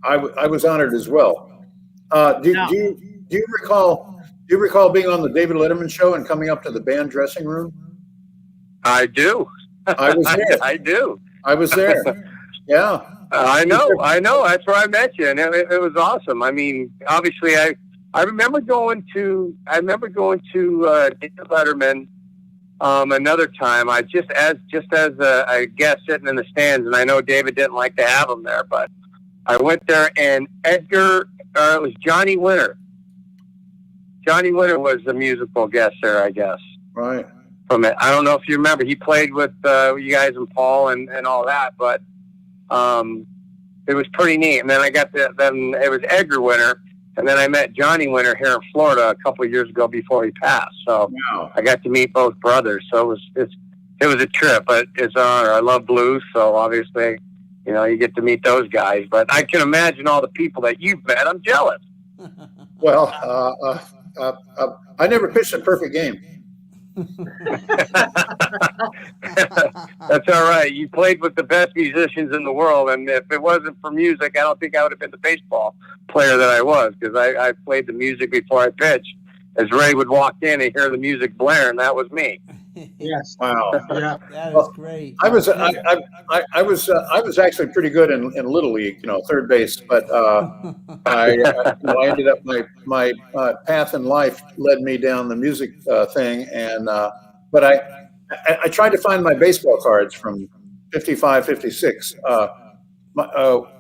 I was honored as well. Do you recall being on the David Letterman show and coming up to the band dressing room? I do. I was there. I do. I was there. Yeah. I know. That's where I met you, and it was awesome. I mean, obviously, I remember going to David Letterman another time. I just as a guest sitting in the stands, and I know David didn't like to have him there, but I went there, and it was Johnny Winter. Johnny Winter was the musical guest there, I guess. Right. From it, I don't know if you remember. He played with you guys and Paul and all that, but it was pretty neat. And then then it was Edgar Winter, and then I met Johnny Winter here in Florida a couple of years ago before he passed. So wow. I got to meet both brothers. So it was a trip, but it's an honor. I love blues, so obviously, you get to meet those guys. But I can imagine all the people that you've met. I'm jealous. Well, I never pitched a perfect game. That's all right. You played with the best musicians in the world, and if it wasn't for music, I don't think I would have been the baseball player that I was, because I played the music before I pitched. As Ray would walk in and hear the music blaring, that was me. Yes. Wow. Yeah. That is great. I was actually pretty good in Little League, third base, but I ended up my path in life led me down the music thing, and but I tried to find my baseball cards from 55, 56.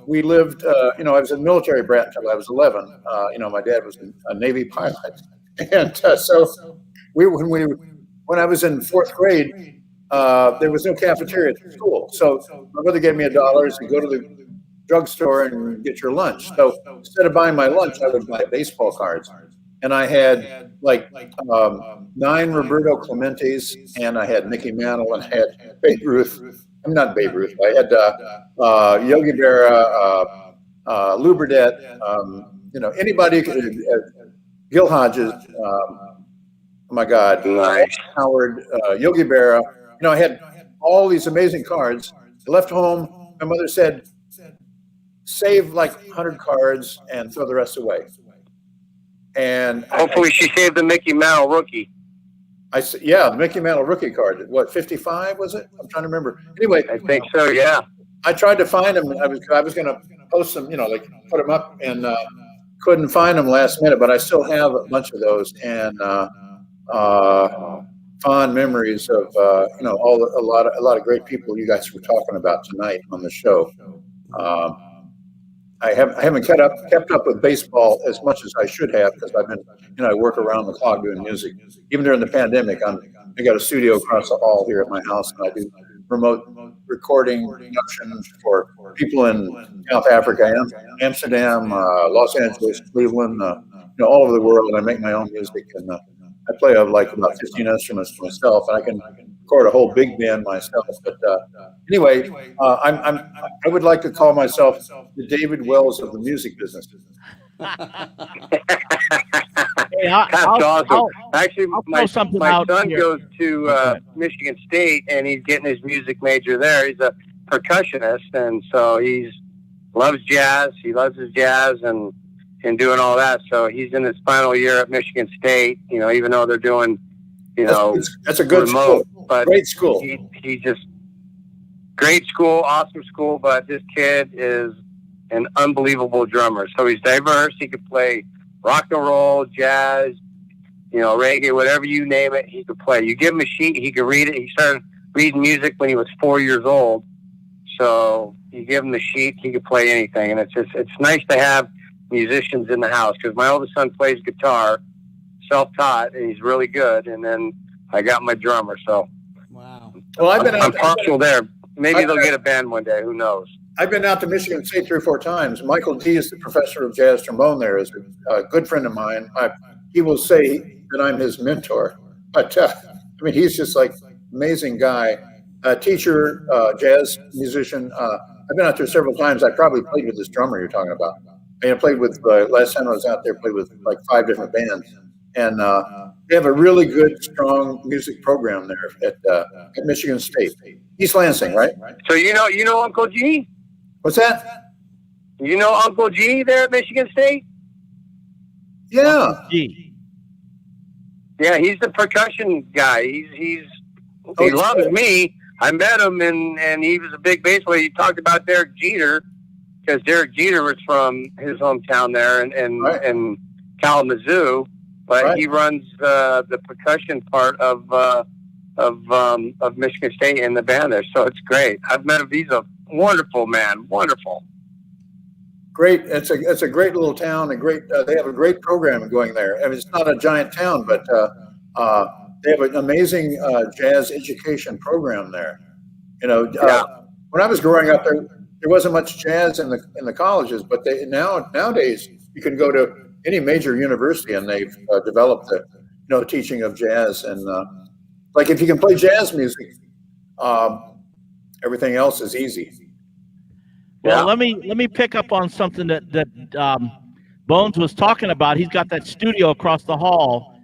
We lived, I was a military brat until I was 11. My dad was a Navy pilot, and so when I was in fourth grade, there was no cafeteria at school. So my mother gave me $1 to go to the drugstore and get your lunch. So instead of buying my lunch, I would buy baseball cards. And I had 9 Roberto Clementes, and I had Mickey Mantle, and I had Babe Ruth. I'm not Babe Ruth. I had Yogi Berra, Lou Burdette, anybody, Gil Hodges, oh my God, Nice. Howard, Yogi Berra. I had all these amazing cards. I left home. My mother said, save 100 cards and throw the rest away. And Hopefully she saved the Mickey Mantle rookie. the Mickey Mantle rookie card. What, 55 was it? I'm trying to remember. Anyway, I think so, yeah. I tried to find them. I was going to post them, put them up, and couldn't find them last minute. But I still have a bunch of those, and fond memories of a lot of great people you guys were talking about tonight on the show. I haven't kept up with baseball as much as I should have, because I've been I work around the clock doing music. Even during the pandemic, I got a studio across the hall here at my house, and I do remote recording productions for people in South Africa, Amsterdam, Los Angeles, Cleveland, all over the world. And I make my own music, and I play about 15 instruments myself, and I can record a whole big band myself. But anyway, I would like to call myself the David Wells of the music business. Hey, That's awesome. Actually, I'll my throw something son out here. goes to Michigan State, and he's getting his music major there. He's a percussionist, and so he loves jazz. He loves his jazz and doing all that. So he's in his final year at Michigan State, even though they're doing, That's a good remote, school. but Great school. He just great school, awesome school. But this kid is an unbelievable drummer. So he's diverse. He could play rock and roll, jazz, reggae, whatever you name it, he could play. You give him a sheet, he could read it. He started reading music when he was 4 years old. So you give him the sheet, he could play anything. And it's nice to have musicians in the house, because my oldest son plays guitar, self-taught, and he's really good. And then I got my drummer. So Wow. Well, I'm partial there. Maybe they'll get a band one day. Who knows? I've been out to Michigan State 3 or 4 times. Michael D is the professor of jazz trombone there, is a good friend of mine. He will say that I'm his mentor, but he's just amazing guy, teacher, jazz musician. I've been out there several times. I probably played with this drummer you're talking about. I played with, last time I was out there, played with like 5 different bands. And they have a really good, strong music program there at Michigan State. East Lansing, right? So you know Uncle G? What's that? You know Uncle G there at Michigan State? Yeah. Gee. Yeah, he's the percussion guy. He loves me. I met him and he was a big bass player. He talked about Derek Jeter because Derek Jeter was from his hometown there in Kalamazoo, but he runs the percussion part of Michigan State in the band there. So it's great. I've met him. He's a wonderful man. Wonderful. Great. It's a great little town. They have a great program going there. I mean, it's not a giant town, but they have an amazing jazz education program there. When I was growing up, there wasn't much jazz in the colleges, but nowadays you can go to any major university and they've developed the teaching of jazz, and like if you can play jazz music, everything else is easy. Well, let me pick up on something that Bones was talking about. He's got that studio across the hall,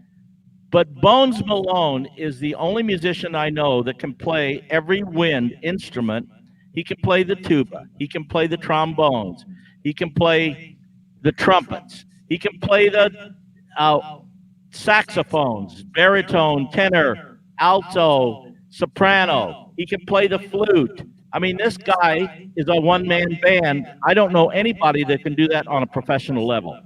but Bones Malone is the only musician I know that can play every wind instrument. He can play the tuba. He can play the trombones. He can play the trumpets. He can play the saxophones, baritone, tenor, alto, soprano. He can play the flute. I mean, this guy is a one-man band. I don't know anybody that can do that on a professional level.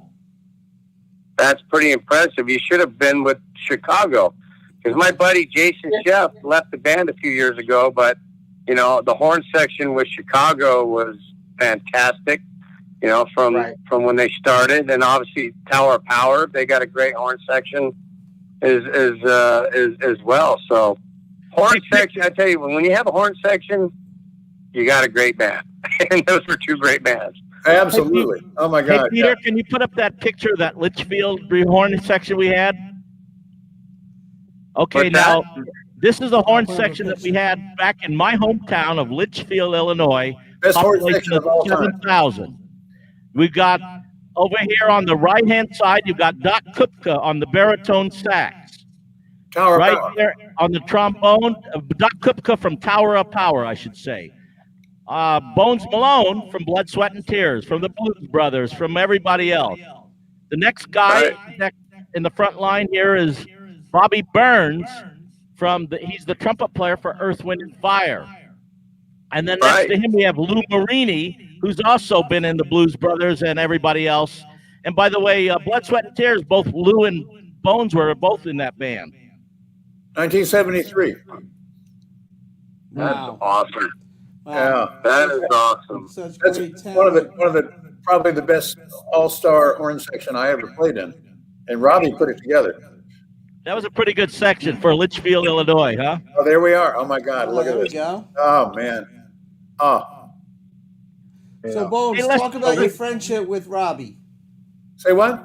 That's pretty impressive. You should have been with Chicago, because my buddy Jason Sheff left the band a few years ago, but the horn section with Chicago was fantastic. From when they started, and obviously Tower of Power, they got a great horn section as well. So horn section, I tell you, when you have a horn section, you got a great band. And those were 2 great bands. Absolutely. Oh my God. Hey, Peter, can you put up that picture of that Litchfield horn section we had? Okay, now this is the horn section that we had back in my hometown of Litchfield, Illinois. Best horn section of all time. 7,000. We've got over here on the right-hand side, you've got Doc Kupka on the baritone sax. Tower right of Power. there on the trombone, Doc Kupka from Tower of Power, I should say. Bones Malone from Blood, Sweat, and Tears, from the Blues Brothers, from everybody else. The next guy in the front line here is Bobby Burns. He's the trumpet player for Earth, Wind, and Fire. And then next to him we have Lou Marini, who's also been in the Blues Brothers and everybody else. And by the way, Blood, Sweat, and Tears, both Lou and Bones were both in that band. 1973. That's awesome. Wow. Yeah, that is awesome. That's one of the probably the best all-star horn section I ever played in, and Robbie put it together. That was a pretty good section for Litchfield, Illinois, huh? Oh, there we are. Oh my God, look at there this. we go. Oh man. Oh. So, Bones, Hey, let's- talk about your friendship with Robbie. Say what?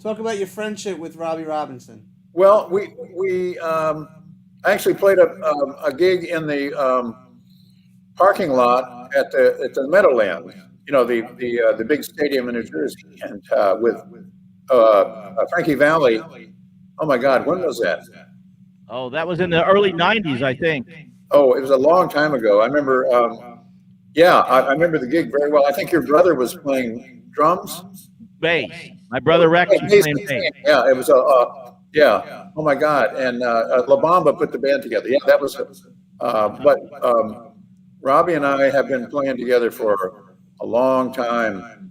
Talk about your friendship with Robbie Robinson. Well, we actually played a gig in the parking lot at the Meadowlands. The big stadium in New Jersey, and with Frankie Valli. Oh my God, when was that? Oh, that was in the early 90s, I think. Oh, it was a long time ago. I remember. I remember the gig very well. I think your brother was playing drums. Bass. My brother Rex was playing bass. Yeah, it was yeah. Oh my God, and La Bamba put the band together. Yeah, that was. But Robbie and I have been playing together for a long time.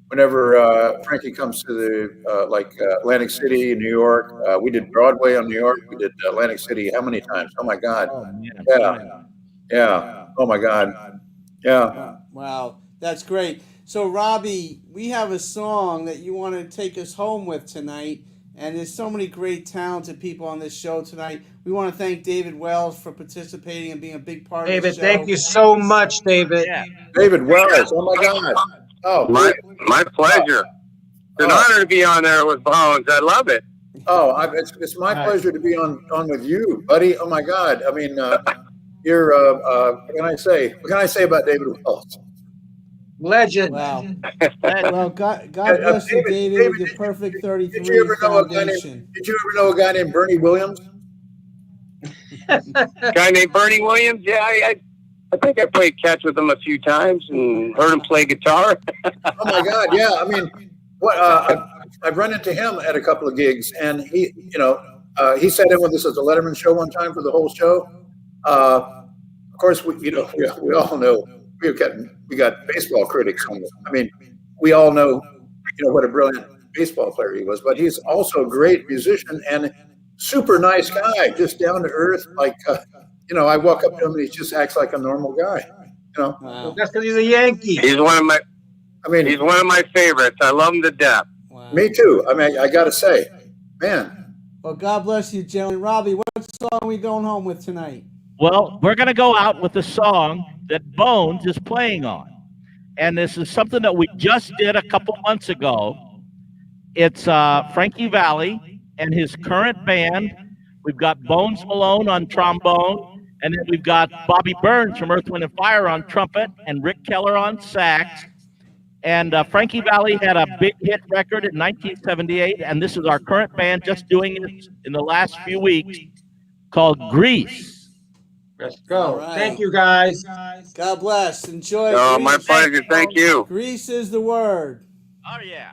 Whenever Frankie comes to the Atlantic City, New York, we did Broadway on New York. We did Atlantic City how many times? Oh my God. Yeah. Oh my God. Yeah. Wow, that's great. So, Robbie, we have a song that you want to take us home with tonight, and there's so many great, talented people on this show tonight. We want to thank David Wells for participating and being a big part of the David, show. thank you so much, David. Yeah. David Wells. Oh my God. Oh, My pleasure. It's an honor to be on there with Bones. I love it. Oh, it's my pleasure to be on with you, buddy. Oh my God. I mean, you're. What can I say? What can I say about David Wells? Legend. Wow. Legend. Well, God bless you, David, with your perfect 33 Did you ever know a guy named, foundation. did you ever know a guy named Bernie Williams? Guy named Bernie Williams. Yeah, I think I played catch with him a few times and heard him play guitar. Oh my God, yeah. I mean, what I've run into him at a couple of gigs, and he, he sat in with us at the Letterman show one time for the whole show. Of course, we all know we got baseball critics on it. I mean, we all know, what a brilliant baseball player he was, but he's also a great musician and super nice guy, just down to earth. Like, I walk up to him and he just acts like a normal guy. Wow. That's because he's a Yankee. He's one of my favorites. I love him to death. Wow. Me too. I mean, I got to say, man. Well, God bless you, gentlemen. Robbie, what song are we going home with tonight? Well, we're going to go out with the song that Bones is playing on. And this is something that we just did a couple months ago. It's Frankie Valli and his current band. We've got Bones Malone on trombone, and then we've got Bobby Burns from Earth, Wind & Fire on trumpet, and Rick Keller on sax. And Frankie Valli had a big hit record in 1978, and this is our current band just doing it in the last few weeks, called Grease. Let's go. All right. Thank you, guys. God bless. Enjoy. Oh, my Grease. pleasure. Thank you. Grease is the word. Oh, yeah.